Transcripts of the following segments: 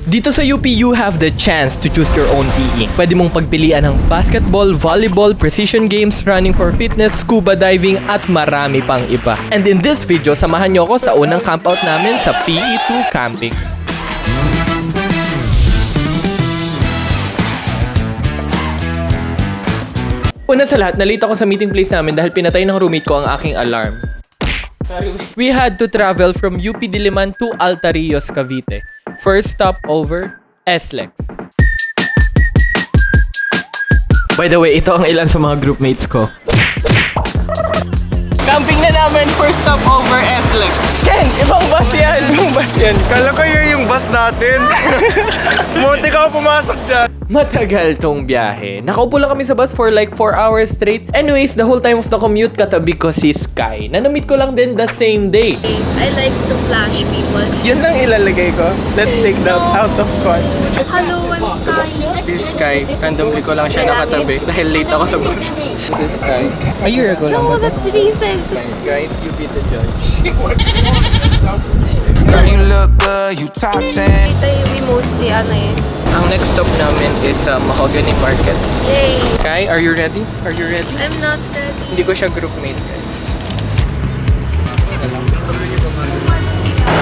Dito sa UP, you have the chance to choose your own PE. Pwede mong pagpilian ng basketball, volleyball, precision games, running for fitness, scuba diving, at marami pang iba. And in this video, samahan nyo ako sa unang campout namin sa PE2 camping. Una sa lahat, nalito ako sa meeting place namin dahil pinatay ng roommate ko ang aking alarm. We had to travel from UP Diliman to Altarillos, Cavite. First stop over, SLEX. By the way, ito ang ilan sa mga groupmates ko. Camping na namin, first stop over, SLEX. Ken, ibang bus yan. Ibang bus yan. Kala ko yun yung bus natin. Munti ka pumasok dyan. Matagal tong biyahe. Nakaupo lang kami sa bus for like 4 hours straight. Anyways, the whole time of the commute, katabi ko si Sky. Nanamit ko lang din the same day. I like to flash people. Yun lang ilalagay ko. Let's take that out of con. Hello, I'm Sky. This is Sky. Randomly ko lang siya nakatabi dahil late ako sa bus. This is Sky. A year ago lang No, ba ito? that's recent. Guys, you beat the judge. Girl, you look good, you top 10. Ito we mostly Ang next stop namin is Mahogany Market. Yay! Sky, are you ready? Are you ready? I'm not ready. Hindi ko siya groupmate, guys.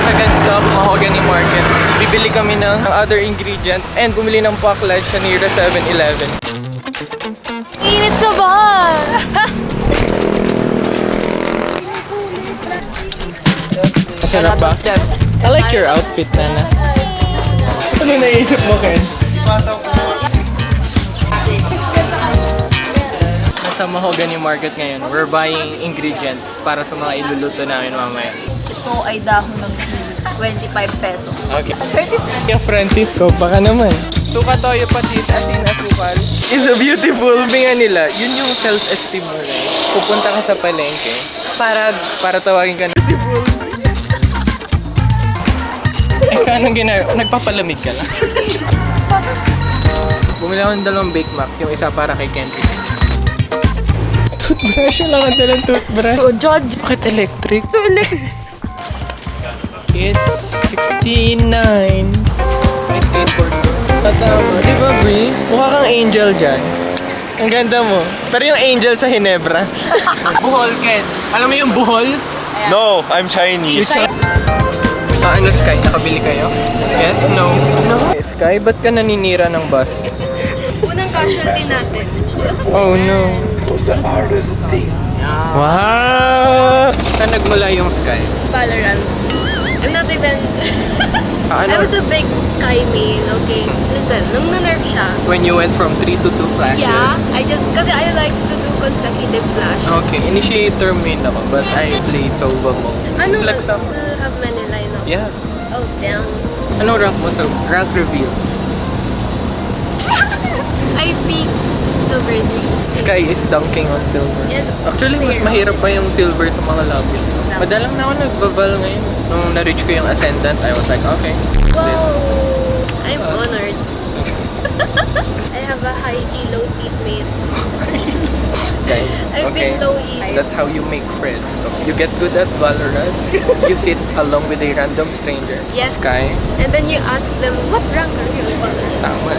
Second stop, Mahogany Market. Bibili kami ng other ingredients and bumili ng pack lunch sa near the 7-Eleven. Init sa bar! Sarap ba? I like your outfit, Nana. Ano naisip mo, Ken? Nasa Mahogany Market ngayon. We're buying ingredients para sa mga iluluto namin mamaya. Ito ay dahon ng sili. 25 pesos. Okay. Yung Francisco, baka naman. Suka toyo patis, asin, asukal. It's a beautiful. Binga nila, yun yung self-esteem mo rin. Pupunta ka sa palengke para tawagin ka na beautiful. Ikaw, anong ginagawa? Nagpapalamig ka lang. Bumili ako ng 2 Bake Mac, yung isa para kay Kenty. Toothbrush, yung lang ang dalang toothbrush. So, Judge. Bakit electric? So, It's 69. May skateboard ko. Tatama. Di ba, Brie? Mukha kang angel dyan. Ang ganda mo. Pero yung angel sa Hinebra. Buhol, Ken. Alam mo yung buhol? No, I'm Chinese. Ano, Sky? Nakabili kayo? Yes? No? No? Sky, ba't ka naninira ng bus? Unang casualty natin. Oh, no. Wow! Saan nagmula yung Sky? Valorant. I'm not even... I was a big Sky main, okay? Listen, nung na-nerf siya, When you went from 3 to 2 flashes? yeah, kasi I like to do consecutive flashes. Okay, initiator main ako, but I play Sova modes. Ano, Flex up. so have many lineups? Yeah. Oh, damn. Anong rank mo sa rank reveal? I peaked Silver 3. Sky is dunking on silver. Yes. Actually, mas Zero. mahirap pa yung silver sa mga lobbies ko. Madalang na ako nagbaval ngayon. Nung na-reach ko yung Ascendant, I was like, okay. Wow! I'm honored. I have a high elo seatmate. Guys, I've okay. been low elo. That's how you make friends. So, you get good at Valorant. You sit along with a random stranger. Yes. Sky. And then you ask them, what rank are you in Valorant? Tama.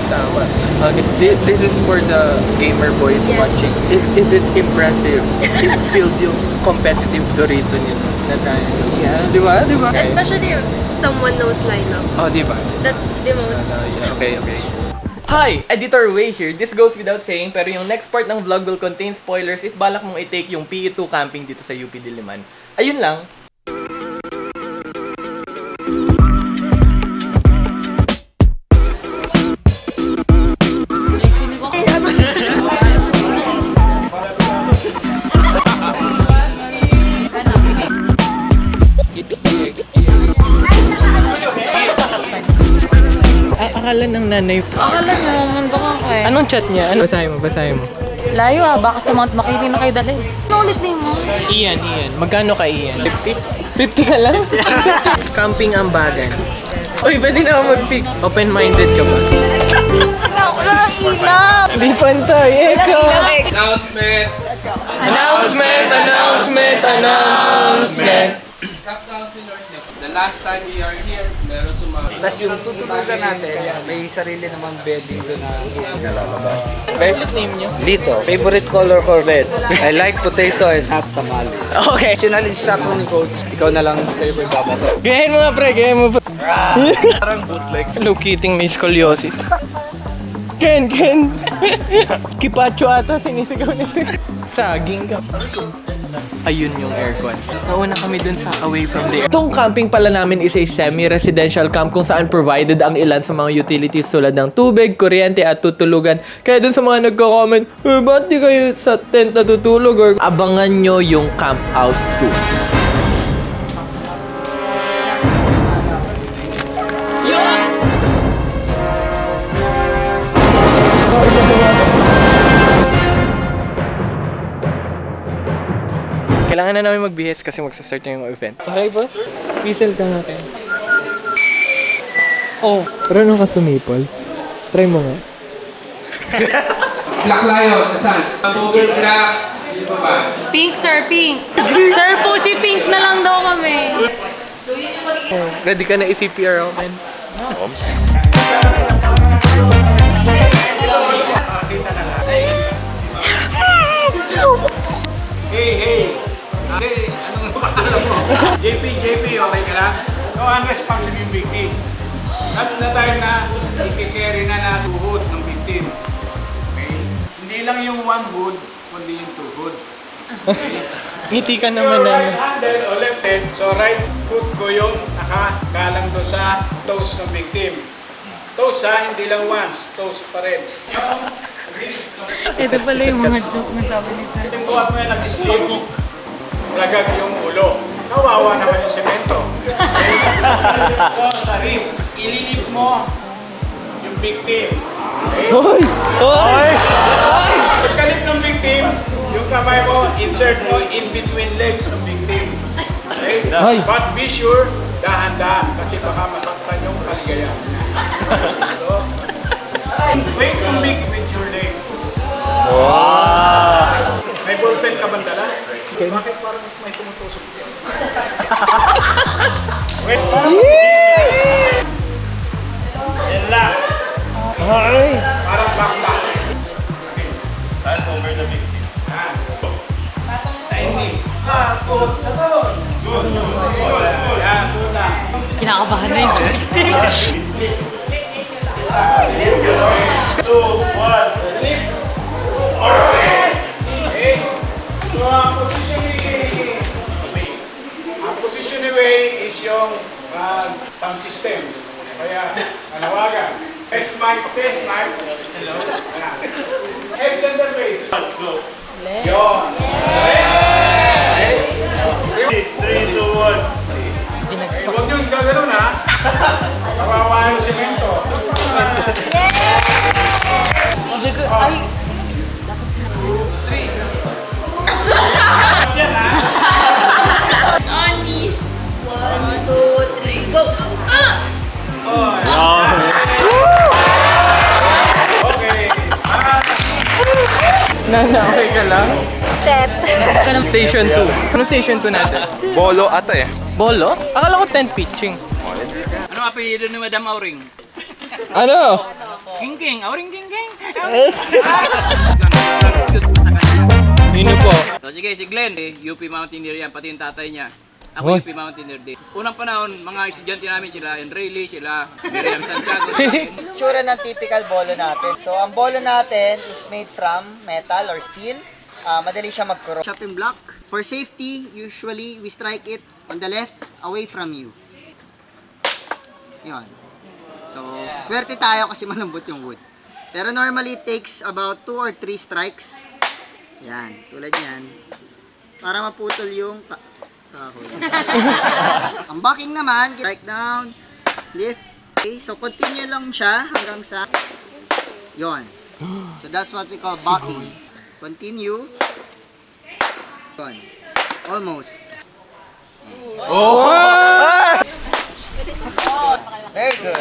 Okay, this is for the gamer boys Yes. watching. Is it impressive? It filled yung competitive Dorito nito na triangle. Yeah, di ba? Especially if someone knows lineups. Oh, di ba? That's the most... Okay. Hi! Editor Way here. This goes without saying, pero yung next part ng vlog will contain spoilers if balak mong i-take yung PE2 camping dito sa UP Diliman. Ayun lang. Akala ng nanay. Akala nyo, mundo ka kaya. Anong chat niya? Basahin mo. Layo baka sa Mount Makili na kayo dali. Ano ulit name mo? Ian. Magkano ka, Ian? 50? 50 ka lang? Camping ang bagan. Uy, pwede na ako mag-pick. Open-minded ka ba? Wala ilaw! Di pantay, eko! Announcement! Announcement! Captain North, the last time we are here, Tapos yung tutulugan natin, may sarili namang bedding doon na nalalabas. Favorite name nyo? Lito. Favorite color ko red. I like potato and hot tamale. Okay. Personal instructor ni coach, ikaw na lang sa'yo ko ibabato. Gayahin mo nga, pre. Gayahin mo. Parang bootleg. Hello, Kitting may scoliosis. Ken! Kipacho ata sinisigaw nito. Saging ka. Ayun yung aircon. Nauna kami dun sa away from the air. Itong camping pala namin is a semi-residential camp kung saan provided ang ilan sa mga utilities tulad ng tubig, kuryente at tutulugan. Kaya dun sa mga nagko-comment, ba't di kayo sa tent natutulog? Or abangan nyo yung camp out 2. Kailangan na namin magbihis kasi magsa-start na yung event. Okay, boss? Whistle ka nga kayo. Oh, pero ka sumipol. Try mo nga. Black Lion, saan? Google Black, di ba ba? Pink, sir, pink. Sir, pussy pink na lang daw kami. Ready ka na i-CPR ako, man? Hey! Anong pangalan mo? JP, okay ka lang? So, unresponsive yung victim. That's the time na i-carry na tuhod ng victim. Okay? Hindi lang yung one hood, kundi yung two hood. Ngiti ka Your naman right na. handed o left hand, so right foot ko yung nakagalang doon sa toes ng victim. Toes ha, hindi lang once, toes pa rin. Yung wrist ng Ito pala yung mga joke na sabi ni sir. yung buhat mo yan nag-slip, lagag yung ulo. Kawawa naman yung semento. Okay? So, sa wrist, ililip mo yung victim. Okay? Pagkalip ng victim, yung kamay mo, insert mo in between legs ng victim. Okay? But be sure, dahan-dahan, kasi baka masaktan yung kaligayahan niya. So, wait to make with your legs. May ballpen ka bang dala? Bakit parang may tumutusok? Wait. Yan lang. Parang back. Okay. Hands over the victim. Sa ini. Sa to. Good. Yan, good lang. Kinakabahan na yun. 2, 1, lift. Okay. So, ang position away is yung pang system. Kaya, manawagan. Test mic. Hello. Head center base. Go. Yun. Okay. 3, 2, 1. Huwag yung gagano'n ha. Kawawa yung semento. Ay, Anis. 1, 2, 3, go! Okay. Nana, okay ka lang? Shit. Station 2. Anong station 2 natin? Bolo ata eh. Bolo? Akala ko tent pitching. Ano apelyido ni Madam Auring? Ano? King, Auring King. Sino po? So sige, si Glenn, UP Mountaineer yan, pati yung tatay niya. Ako UP Mountaineer din. Unang panahon, mga estudyante namin sila, Enrayli, sila Miriam Santiago. Itsura ng typical bolo natin. So, ang bolo natin is made from metal or steel. Madali siya mag-corrode. Chopping block. For safety, usually we strike it on the left, away from you. Yun. So, swerte tayo kasi malambot yung wood. Pero normally, it takes about 2 or 3 strikes. Yan, tulad yan. Para maputol yung kahoy. Ang backing naman, strike down, lift. Okay, so continue lang siya hanggang sa yon. So that's what we call backing. Continue. Yon. Almost. Very good.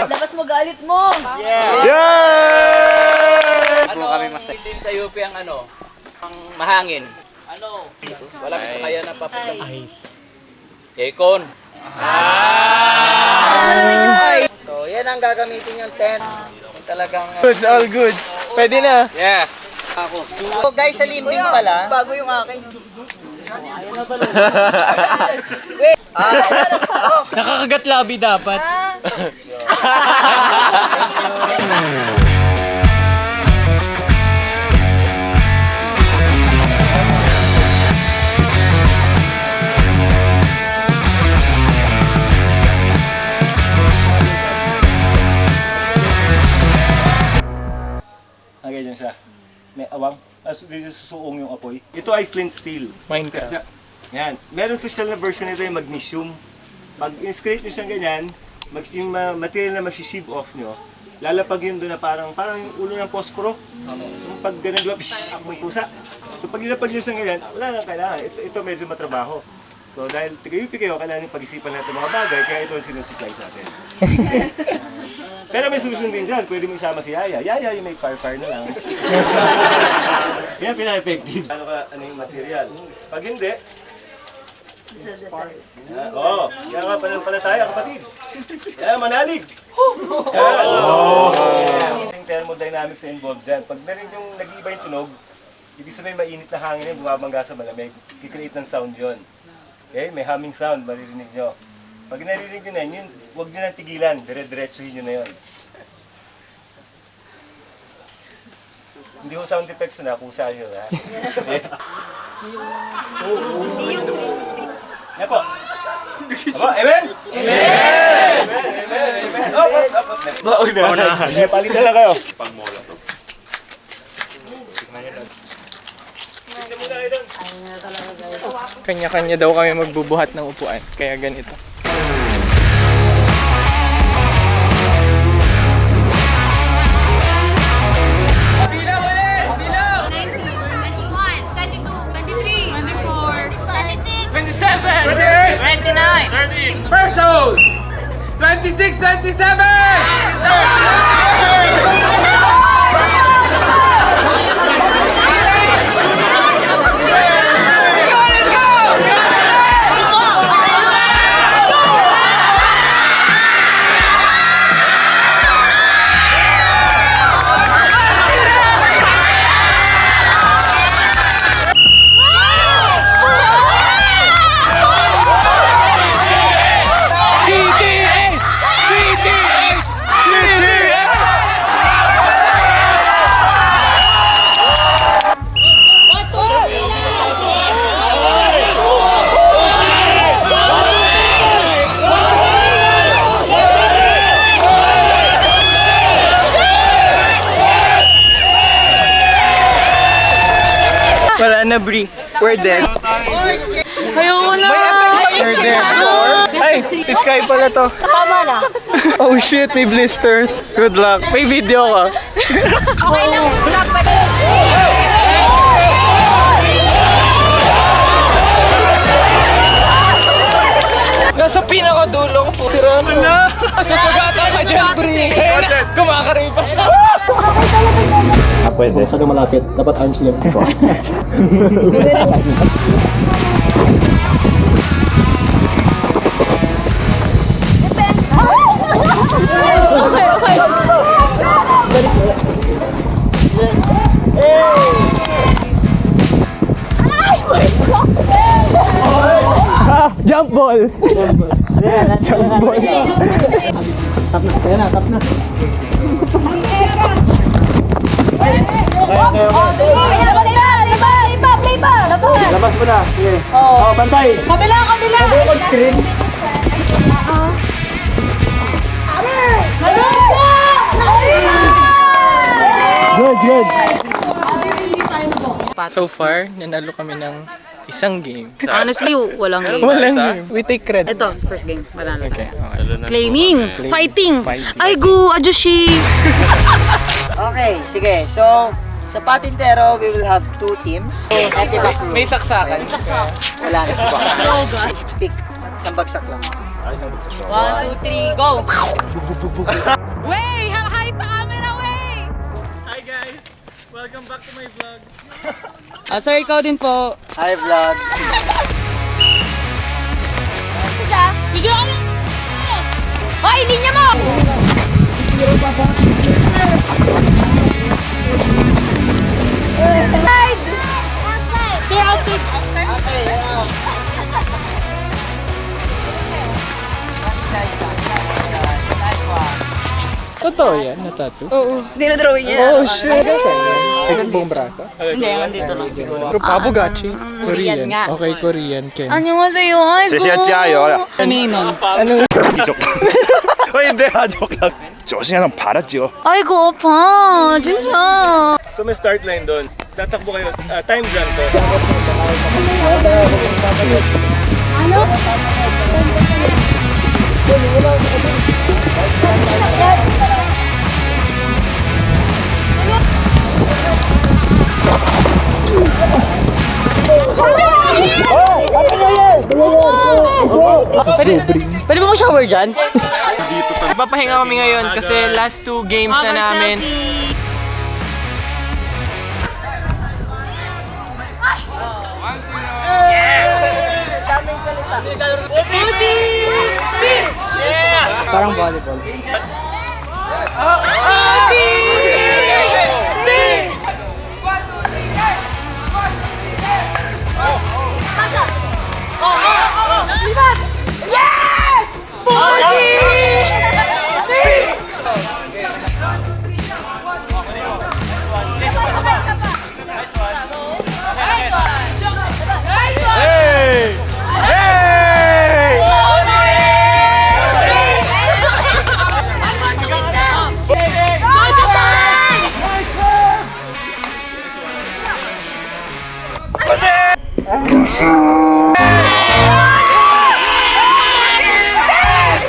Labas mo galit mo. Ano kami masaya? Din sa UP ang ang mahangin. Wala sa kaya na papunta. Ekon. So, yan ang gagamitin yung tent. Talagang... Goods, all goods. Pwede na. Yeah. So, guys, sa limbing pala... Bago yung akin. Nakakagat labi dapat. Ganyan siya. May awang. Dito susuong yung apoy. Ito ay flint steel. Minecraft. Yan. Meron social na version nito yung magnesium. Pag in-scrape nyo siyang ganyan, yung material na mag-sieve off nyo, lalapag yun doon na parang yung ulo ng posporo. Yung pag ganun diba, may pusa. So pag nilapag nyo siyang ganyan, wala nang kailangan. Ito medyo matrabaho. So dahil tiga-UP kayo, kailangan yung pag-isipan natin mga bagay, kaya ito ang sinusupply sa atin. Pero may solusyon din dyan, pwede mo isama si Yaya. Yaya yung make fire na lang. Yan pinaka-effective. Ano yung material? Pag hindi, oo, kaya nga pala kapatid. Kaya manalig. Yan. Yung thermodynamics na involved dyan. Pag na rin yung nag-iiba yung tunog, ibig sabihin mainit na hangin yung bumabangga sa malamig. Kikreate ng sound yun. Okay, may humming sound, maririnig nyo. Pag naririnig nyo na yun, huwag nyo nang tigilan, dire-diretsuhin nyo na yun. Hindi ko sound effects na, kusa yun ha. Yan po. Aba, amen? Amen! Amen! Amen! Palitan lang kayo. Pang-mola to. Kanya-kanya daw kami magbubuhat ng upuan. Kaya ganito. Persons! 26, 27! Wala na, Bri. We're dead. Ayoko na! We're dead. Ay, si Sky pala to. Tama na. Oh shit, may blisters. Good luck. May video ka. Okay lang, good luck. Nasa pinakadulo ko po. Sira na. Susugatan ka dyan, Bri. Ayun na, kumakaripas na. Pwede. Saan ka malapit? Dapat arms length ko. Jump ball. Jump ball. Tap na, kaya na, tap na. Labas mo na. Sige. Oo, bantay. Kabila! Sabi ko screen. Good. So far, nanalo kami ng isang game. Honestly, walang game. Walang game. We take credit. Ito, first game. Wala na. Okay. Claiming! Fighting! Fighting. Ay, go! Ajushi! Okay, sige. So, sa patintero, we will have 2 teams. Anti-back room. May saksakan. Wala na. Pick. Isang bagsak lang. 1, 2, 3, go! Wey! Hi sa camera, wey! Hi guys! Welcome back to my vlog. Sir, ikaw din po. Hi, vlog. ah. Sige ako. Hoy, hindi niya mo! Outside! Sir, outside! Totoo yan, natatu. Dinodrawing niya. Oh shit! Saan yan? Buong braso? Hindi, nandito lang. Pero Pabugachi. Korean. nga. Okay, Korean. Ken. Ano nga sa'yo? Ay, Kanino? hindi, joke lang. 조심하면 바랐죠. Aiko, opa. 진짜. So may start line doon. Tatakbo kayo, time run to. Pwede ba mag-shower dyan? Papahinga kami ngayon kasi last 2 games na namin. Parang volleyball.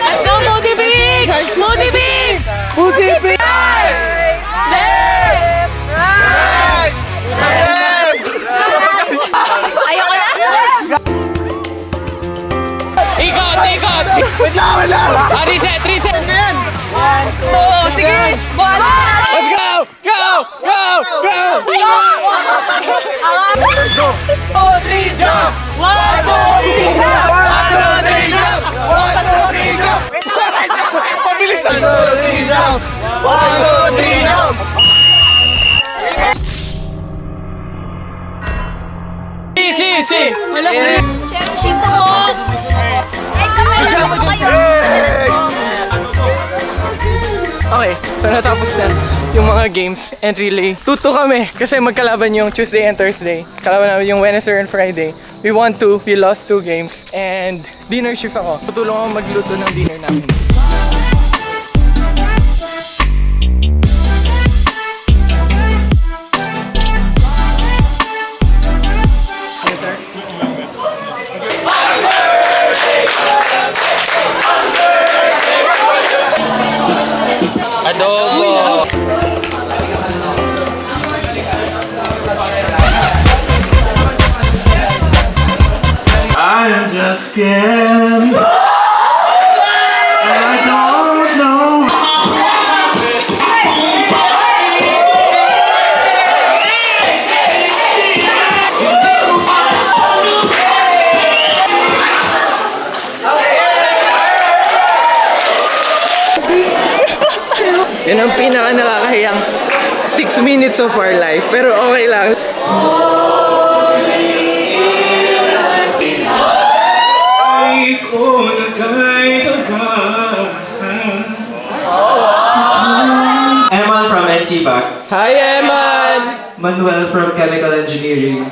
Let's go, Moody Big! Moody Big! Pusi Pi! Ayoko na! Ikot! Ikot! Reset! Reset! Oo, sige! Bahala ka na! Let's go! Go! Go! Go! 1, 2, 3, jump! 1, 2, 3, jump! 1, 2, 3, jump! 1, 2, 3, jump! Pabilis! 1, 2, 3, jump! 1, 2, 3, jump! Si! Shape ako. Guys, kamay lang ako kayo. Okay, so natapos na yung mga games and relay. Tuto kami kasi magkalaban yung Tuesday and Thursday. Kalaban namin yung Wednesday and Friday. We won 2, we lost 2 games. And dinner shift ako. Tutulong ako magluto ng dinner namin. Adobo! I'm just scared. I don't know. Yun ang pinaka nakakahiyang 6 minutes of our life. Pero okay lang. Eman from NCBAC. Hi, Eman! Manuel from Chemical Engineering.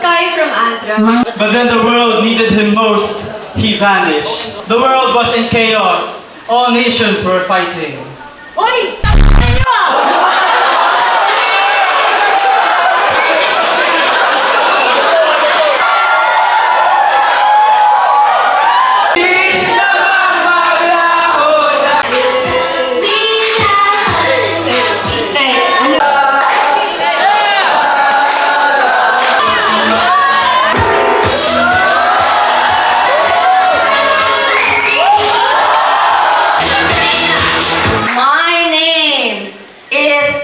Sky from Andra. But then the world needed him most. He vanished. The world was in chaos. All nations were fighting. Hoy! My name is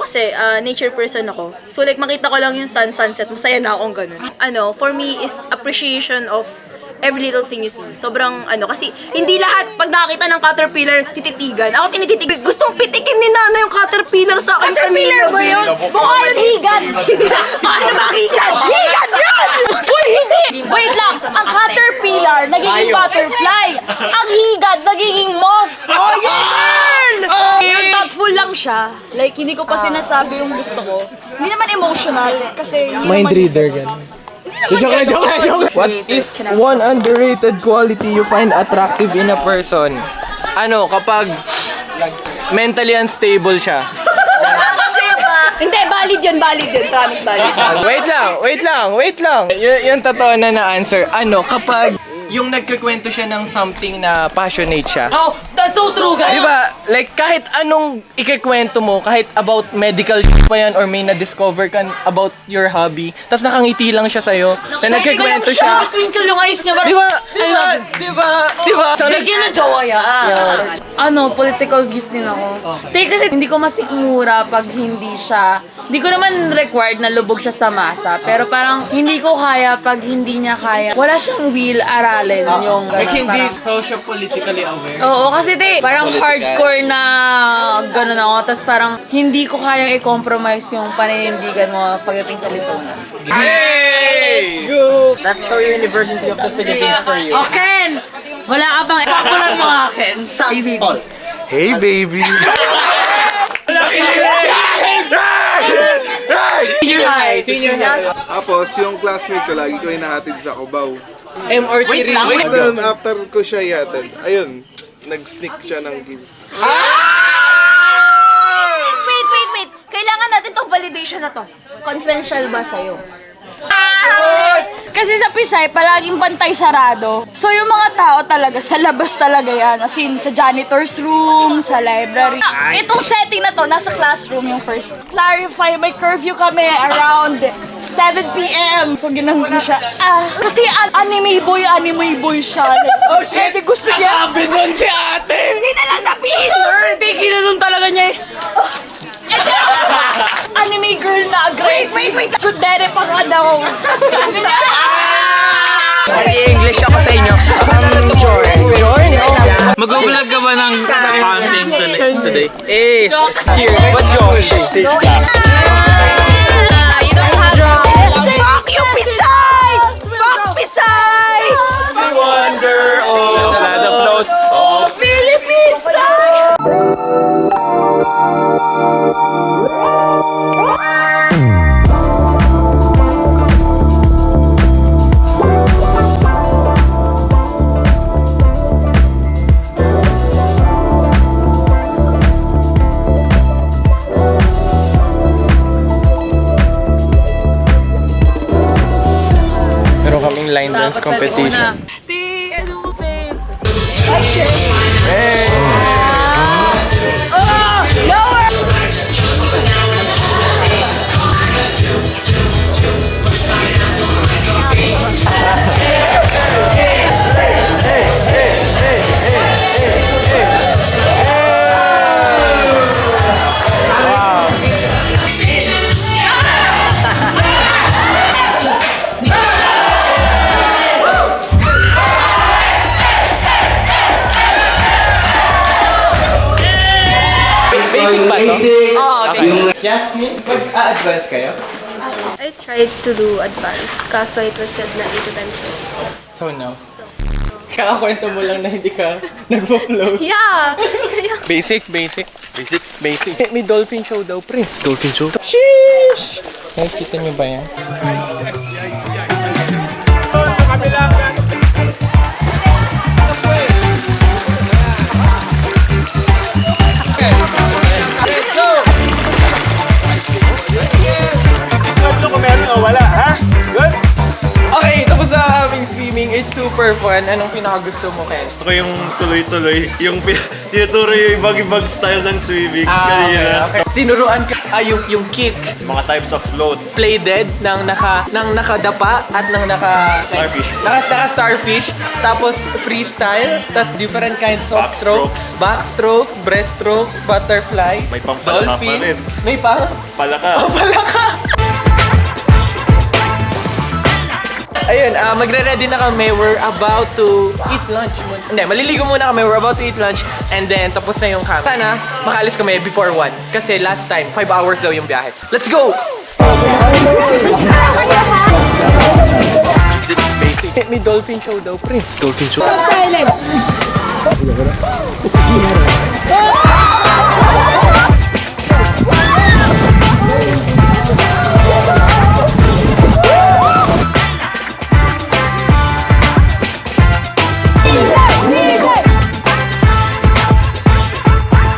kasi nature person ako. So like makita ko lang yung sunset, masaya na akong ganun. For me is appreciation of every little thing you see. Sobrang kasi hindi lahat pag nakakita ng caterpillar, tititigan. Ako tinititig. Gustong pitikin ni Nana yung caterpillar sa akin. Caterpillar ba yun? Mukha yun higad. Ano ba higad? Higad yun! Uy, hindi! Wait lang! Ang caterpillar, nagiging butterfly. Ang higad, nagiging moth. Oh, yan! Yung thoughtful lang siya. Like, hindi ko pa sinasabi yung gusto ko. Hindi naman emotional. Kasi, Mind reader, ganun. Joke. What is one underrated quality you find attractive in a person? Kapag mentally unstable siya. Hindi, valid yun. Promise, valid. Wait lang. Yung totoo na answer. Kapag yung nagkikwento siya ng something na passionate siya. Oh, that's so true, guys. Diba? Like, kahit anong ikikwento mo, kahit about medical pa yan or may na-discover ka about your hobby, tas nakangiti lang siya sa'yo, na nagkikwento siya. Twinkle yung eyes niya. Diba? So, Bigyan ng jowa yan. Political views din ako. Okay. Kasi hindi ko masikmura pag hindi siya. Hindi ko naman required na lubog siya sa masa. Pero parang hindi ko kaya pag hindi niya kaya. Wala siyang will aralin yung like, gano'n. hindi socio-politically aware. Oo, kasi parang hardcore na gano'n ako. Tapos parang hindi ko kayang i-compromise yung paninindigan mo pagdating sa lipunan. Hey! Go! That's so University of the Philippines for you. Ken! Wala ka pang ikakulan mo akin. Hey, baby! Senior high. Tapos, yung classmate ko, lagi ko hinahatid sa Cubao. MRT rin. Then, after ko siya ihatid, ayun, nag-sneak siya ng gifts. Wait. Kailangan natin tong validation na to. Consensual ba sa'yo? Kasi sa Pisay, palaging bantay sarado. So yung mga tao talaga, sa labas talaga yan. As in, sa janitor's room, sa library. Itong setting na to, nasa classroom yung first. Clarify, may curfew kami around 7 p.m. So ginanong siya. Kasi anime boy siya. Oh shit, gusto niya. Sabi nun si ate! Hindi na lang sabihin, nerd! Hindi, ginanong talaga niya eh. Anime girl na aggressive. Wait. Chudere pa nga daw. English ako sa inyo. Jorn? Mag-vlog ka ba ng camping today? Here. What Josh? You don't have Fuck you, Pisay! Fuck Pisay! Wonder of the flows of Philippines! Meron kaming line dance competition. Ano mo, babes? Lower! Basic ba to? Oo, okay. Yasmin, mag-a-advance kayo? I tried to do advanced, kaso it was said na 8 to 10 flow. So now? Kakakwento mo lang na hindi ka nagpo-float. Yeah! Basic. May dolphin show daw, pre. Dolphin show? Sheesh! Nakikita niyo ba yan? Sa kabilang Kung meron o wala, ha? Good? Okay, tapos na aming swimming. It's super fun. Anong pinakagusto mo, Ken? Gusto ko yung tuloy-tuloy, yung tinuturo yung ibang style ng swimming. Okay. Tinuruan ka yung kick, Mga types of float. play dead ng nakadapa at ng Starfish. Naka starfish, tapos freestyle, tapos different kinds of strokes, backstroke, breaststroke, butterfly, May pampalaka pa rin. May pang Palaka. palaka. Ayun, magre-ready na kami. We're about to eat lunch. Hindi, maliligo muna kami. We're about to eat lunch. And then, tapos na yung camp. Sana, makaalis kami before 1. Kasi last time, 5 hours daw yung biyahe. Let's go! Basic. May dolphin show daw, pre. Dolphin show. Silent!